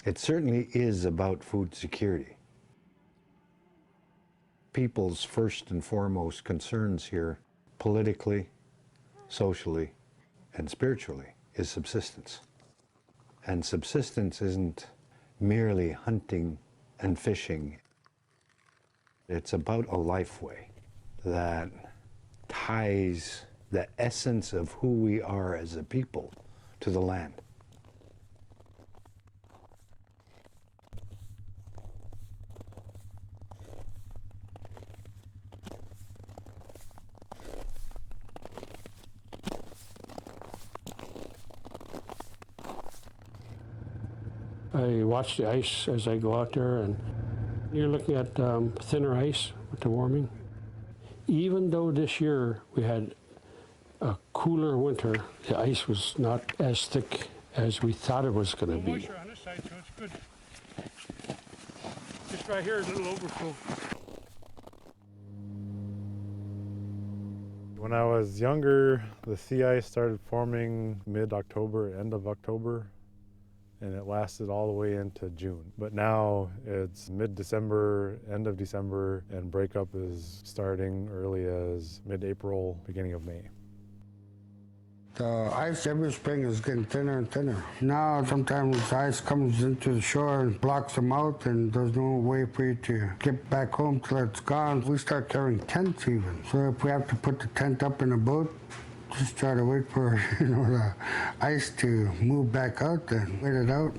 It certainly is about food security. People's first and foremost concerns here, politically, socially, and spiritually, is subsistence. And subsistence isn't merely hunting and fishing. It's about a lifeway that ties the essence of who we are as a people to the land. I watch the ice as I go out there, and you're looking at thinner ice with the warming. Even though this year we had a cooler winter, the ice was not as thick as we thought it was going to be. Moisture on this side, so it's good. Just right here is a little overflow. When I was younger, the sea ice started forming mid-October, end of October, and it lasted all the way into June. But now it's mid-December, end of December, and breakup is starting early as mid-April, beginning of May. The ice every spring is getting thinner and thinner. Now sometimes the ice comes into the shore and blocks them out, and there's no way for you to get back home till it's gone. We start carrying tents even. So if we have to put the tent up in a boat, just try to wait for the ice to move back out, then wait it out.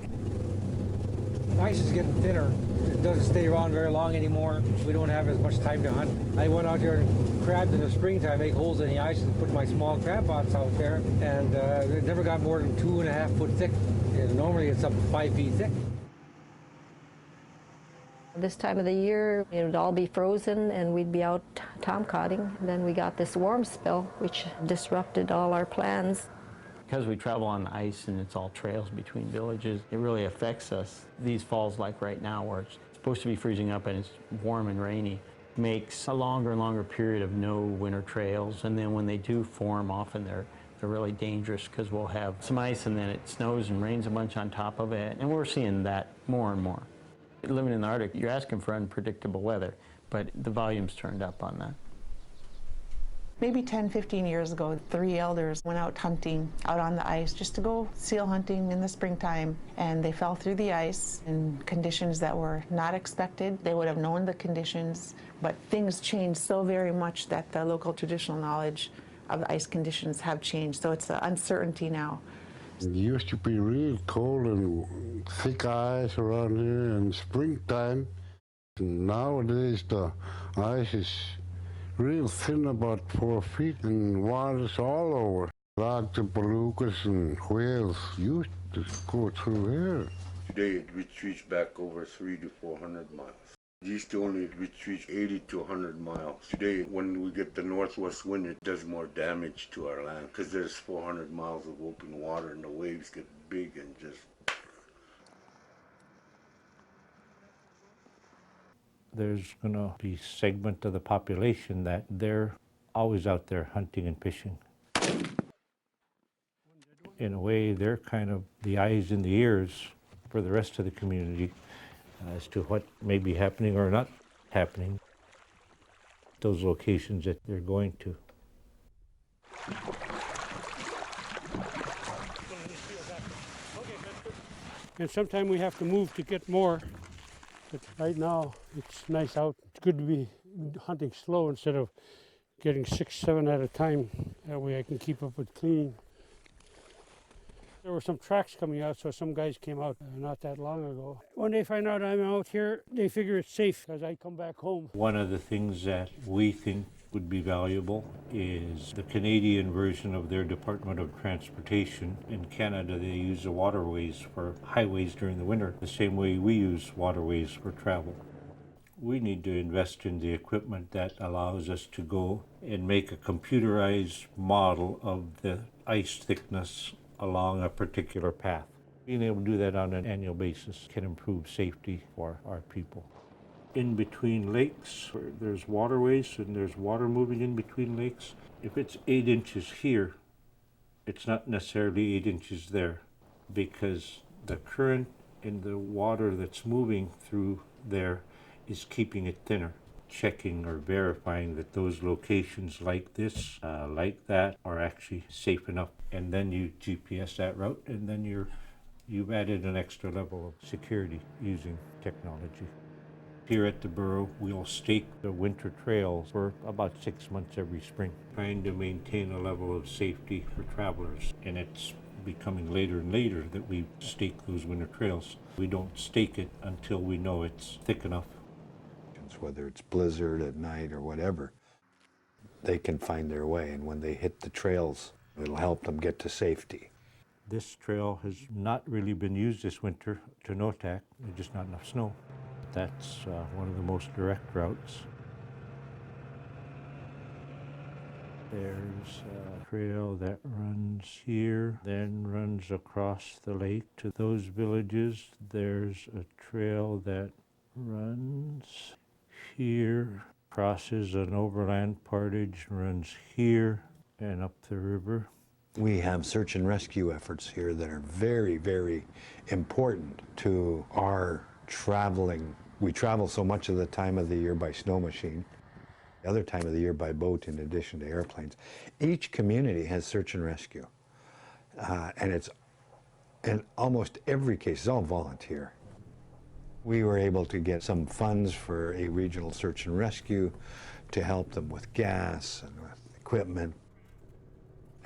The ice is getting thinner. It doesn't stay around very long anymore. We don't have as much time to hunt. I went out there and crabbed in the springtime, make holes in the ice and put my small crab pots out there, and it never got more than 2.5 foot thick. And normally it's up to 5 feet thick. This time of the year, it would all be frozen and we'd be out tomcotting. Then we got this warm spell, which disrupted all our plans. Because we travel on the ice and it's all trails between villages, it really affects us. These falls like right now where it's supposed to be freezing up and it's warm and rainy, makes a longer and longer period of no winter trails. And then when they do form, often they're really dangerous because we'll have some ice and then it snows and rains a bunch on top of it. And we're seeing that more and more. Living in the Arctic, you're asking for unpredictable weather, but the volume's turned up on that. Maybe 10, 15 years ago, 3 elders went out hunting out on the ice just to go seal hunting in the springtime, and they fell through the ice in conditions that were not expected. They would have known the conditions, but things changed so very much that the local traditional knowledge of the ice conditions have changed, so it's an uncertainty now. It used to be real cold and thick ice around here in springtime. Nowadays the ice is real thin, about 4 feet, and water's all over. Like the belugas and whales used to go through here. Today it retreats back over 300 to 400 miles. It used to only retreat 80 to 100 miles. Today, when we get the northwest wind, it does more damage to our land because there's 400 miles of open water and the waves get big and just... There's going to be a segment of the population that they're always out there hunting and fishing. In a way, they're kind of the eyes and the ears for the rest of the community as to what may be happening or not happening, those locations that they're going to. And sometimes we have to move to get more, but right now it's nice out. It's good to be hunting slow instead of getting 6, 7 at a time. That way I can keep up with cleaning. There were some tracks coming out, so some guys came out not that long ago. When they find out I'm out here, they figure it's safe because I come back home. One of the things that we think would be valuable is the Canadian version of their Department of Transportation. In Canada, they use the waterways for highways during the winter, the same way we use waterways for travel. We need to invest in the equipment that allows us to go and make a computerized model of the ice thickness along a particular path. Being able to do that on an annual basis can improve safety for our people. In between lakes, there's waterways and there's water moving in between lakes. If it's 8 inches here, it's not necessarily 8 inches there because the current and the water that's moving through there is keeping it thinner. Checking or verifying that those locations like this, like that, are actually safe enough. And then you GPS that route, and then you've added an extra level of security using technology. Here at the borough, we'll stake the winter trails for about 6 months every spring, trying to maintain a level of safety for travelers. And it's becoming later and later that we stake those winter trails. We don't stake it until we know it's thick enough. Whether it's blizzard at night or whatever, they can find their way, and when they hit the trails, it'll help them get to safety. This trail has not really been used this winter to Notak. There's just not enough snow. That's one of the most direct routes. There's a trail that runs here, then runs across the lake to those villages. There's a trail that runs here, crosses an overland portage, runs here and up the river. We have search and rescue efforts here that are very, very important to our traveling. We travel so much of the time of the year by snow machine, the other time of the year by boat in addition to airplanes. Each community has search and rescue, and it's, in almost every case, it's all volunteer. We were able to get some funds for a regional search and rescue to help them with gas and with equipment,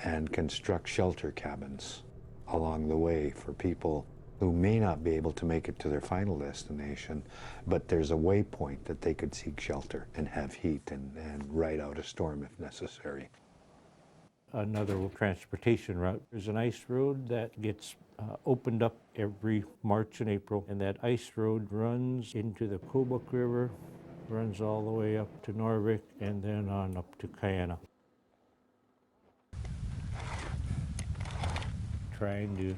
and construct shelter cabins along the way for people who may not be able to make it to their final destination, but there's a waypoint that they could seek shelter and have heat and ride out a storm if necessary. Another transportation route. There's an ice road that gets opened up every March and April, and that ice road runs into the Kobuk River, runs all the way up to Norvik, and then on up to Kayana. Trying to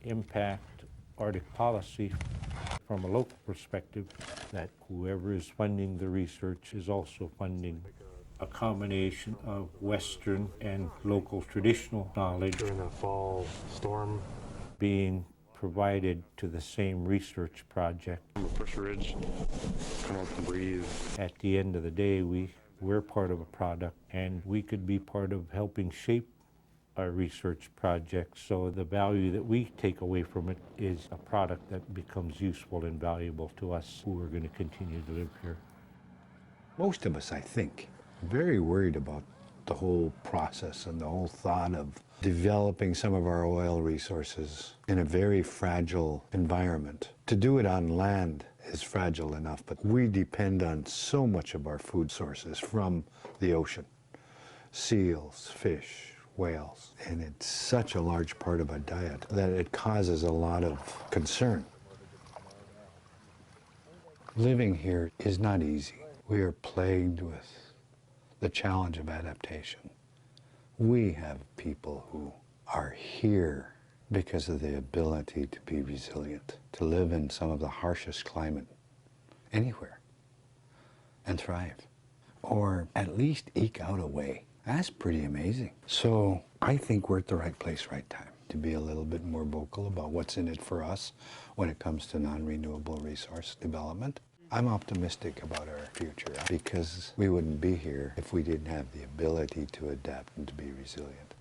impact Arctic policy from a local perspective, that whoever is funding the research is also funding a combination of Western and local traditional knowledge During a fall storm, being provided to the same research project. push a ridge, come out and breathe. At the end of the day, we're part of a product, and we could be part of helping shape our research project, so the value that we take away from it is a product that becomes useful and valuable to us who are going to continue to live here. Most of us, I think, are very worried about the whole process and the whole thought of developing some of our oil resources in a very fragile environment. To do it on land is fragile enough, but we depend on so much of our food sources from the ocean. Seals, fish, whales, and it's such a large part of our diet that it causes a lot of concern. Living here is not easy. We are plagued with the challenge of adaptation. We have people who are here because of the ability to be resilient, to live in some of the harshest climate anywhere and thrive, or at least eke out a way. That's pretty amazing. So I think we're at the right place, right time to be a little bit more vocal about what's in it for us when it comes to non-renewable resource development. I'm optimistic about our future because we wouldn't be here if we didn't have the ability to adapt and to be resilient.